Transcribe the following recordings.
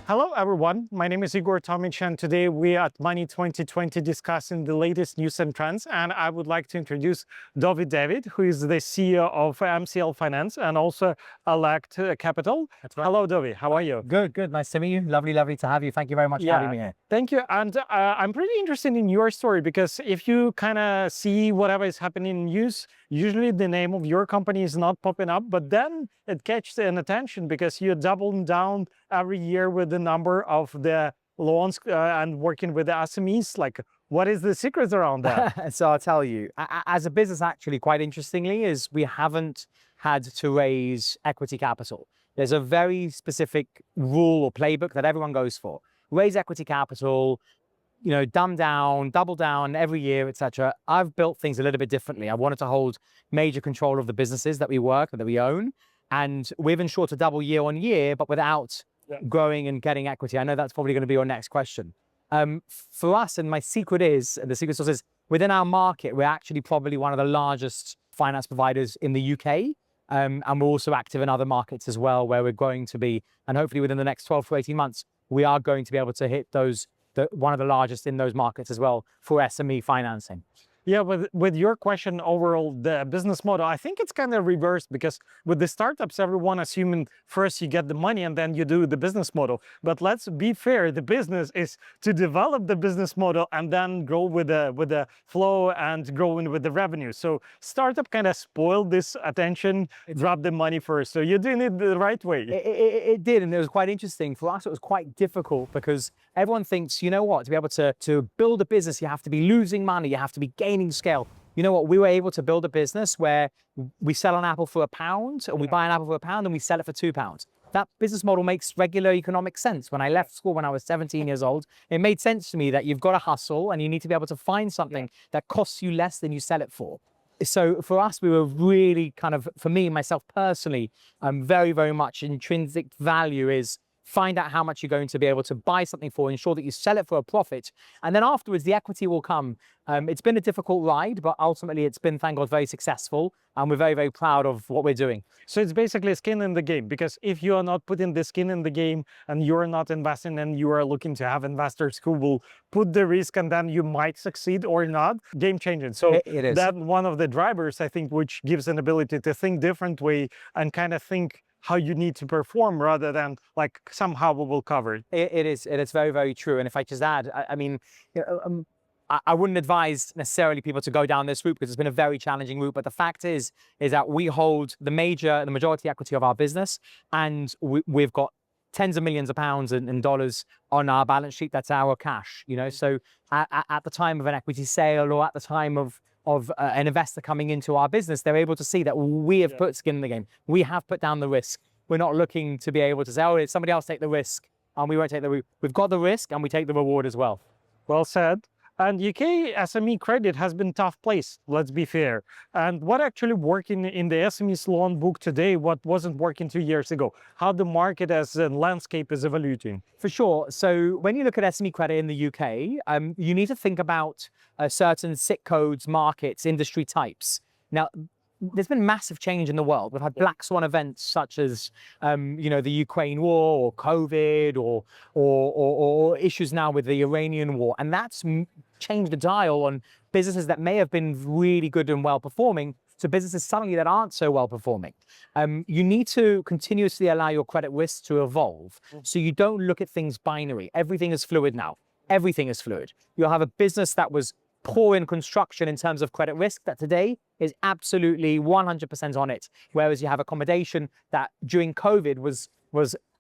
Hello, everyone. My name is Igor Tomic, and today we are at Money20 discussing the latest news and trends. And I would like to introduce Dovi David, who is the CEO of MCO Finance and also Elect Capital. That's right. Hello, Dovi. How are you? Good. Nice to meet you. Lovely to have you. Thank you very much for having me here. Thank you. And I'm pretty interested in your story because if you kind of see whatever is happening in news, usually the name of your company is not popping up, but then it catches an attention because you're doubling down every year with the number of the loans and working with the SMEs. Like, what is the secret around that? So I'll tell you, as a business, actually, quite interestingly, is we haven't had to raise equity capital. There's a very specific rule or playbook that everyone goes for. Raise equity capital, dumb down, double down every year, etc. I've built things a little bit differently. I wanted to hold major control of the businesses that we work, that we own. And we've ensured to double year on year, but without growing and getting equity. I know that's probably going to be your next question. For us, and my secret is, the secret sauce is, within our market, we're actually probably one of the largest finance providers in the UK. And we're also active in other markets as well, where we're going to be, and hopefully within the next 12 to 18 months, we are going to be able to hit one of the largest in those markets as well for SME financing. Yeah, with your question overall, the business model, I think it's kind of reversed because with the startups, everyone assuming first you get the money and then you do the business model. But let's be fair, the business is to develop the business model and then grow with the flow and growing with the revenue. So startup kind of spoiled this attention, drop the money first. So you're doing it the right way. It did, and it was quite interesting. For us, it was quite difficult because everyone thinks, you know what, to be able to build a business, you have to be losing money, you have to be gaining scale. You know what, we were able to build a business where we sell an apple for £1 and we buy an apple for £1 and we sell it for £2. That business model makes regular economic sense. When I left school when I was 17 years old, it made sense to me that you've got to hustle and you need to be able to find something that costs you less than you sell it for. So for us, we were really for me, myself personally, very, very much intrinsic value is find out how much you're going to be able to buy something for, ensure that you sell it for a profit. And then afterwards, the equity will come. It's been a difficult ride, but ultimately it's been, thank God, very successful. And we're very, very proud of what we're doing. So it's basically skin in the game, because if you are not putting the skin in the game and you're not investing and you are looking to have investors who will put the risk and then you might succeed or not, game changing. So it is. That's one of the drivers, I think, which gives an ability to think different way and kind of think how you need to perform rather than like somehow we will cover it. It is very, very true. And if I just add, I wouldn't advise necessarily people to go down this route because it's been a very challenging route. But the fact is that we hold the majority equity of our business, and we've got tens of millions of pounds and dollars on our balance sheet. That's our cash, So at the time of an equity sale or at the time of an investor coming into our business, they're able to see that we have put skin in the game. We have put down the risk. We're not looking to be able to say, oh, it's somebody else take the risk and we won't take the risk. We've got the risk and we take the reward as well. Well said. And UK SME credit has been a tough place, let's be fair. And what actually working in the SME's loan book today, what wasn't working 2 years ago? How the market as a landscape is evolving? For sure. So when you look at SME credit in the UK, you need to think about certain SIC codes, markets, industry types. Now, there's been massive change in the world. We've had black swan events such as, the Ukraine war or COVID or issues now with the Iranian war. And that's changed the dial on businesses that may have been really good and well performing to businesses suddenly that aren't so well performing. You need to continuously allow your credit risk to evolve. So you don't look at things binary. Everything is fluid now. Everything is fluid. You'll have a business that was poor in construction in terms of credit risk that today is absolutely 100% on it. Whereas you have accommodation that during COVID was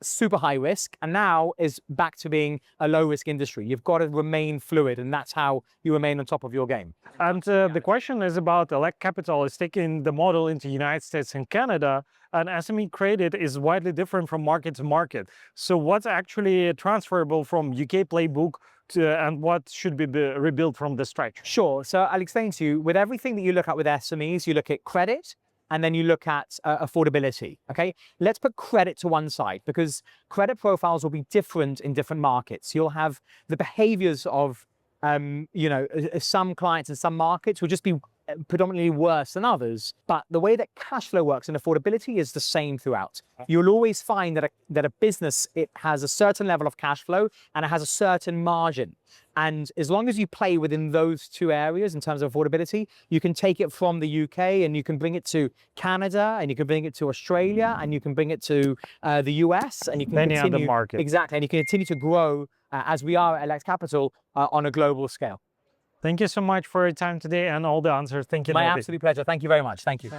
super high risk and now is back to being a low risk industry. You've got to remain fluid, and that's how you remain on top of your game. And the question is about Elect Capital is taking the model into the United States and Canada, and SME credit is widely different from market to market. So what's actually transferable from UK playbook and what should be rebuilt from the scratch? Sure. So I'll explain to you, with everything that you look at with SMEs, you look at credit, and then you look at affordability, okay? Let's put credit to one side because credit profiles will be different in different markets. You'll have the behaviors of, some clients in some markets will just be predominantly worse than others, but the way that cash flow works and affordability is the same throughout. You'll always find that a business, it has a certain level of cash flow and it has a certain margin. And as long as you play within those two areas in terms of affordability, you can take it from the UK and you can bring it to Canada and you can bring it to Australia and you can bring it to the US and you can Many other continue markets. exactly, and you can continue to grow as we are at LX Capital on a global scale. Thank you so much for your time today and all the answers. Thank you. My Dovi. absolute pleasure. Thank you very much. Thank you.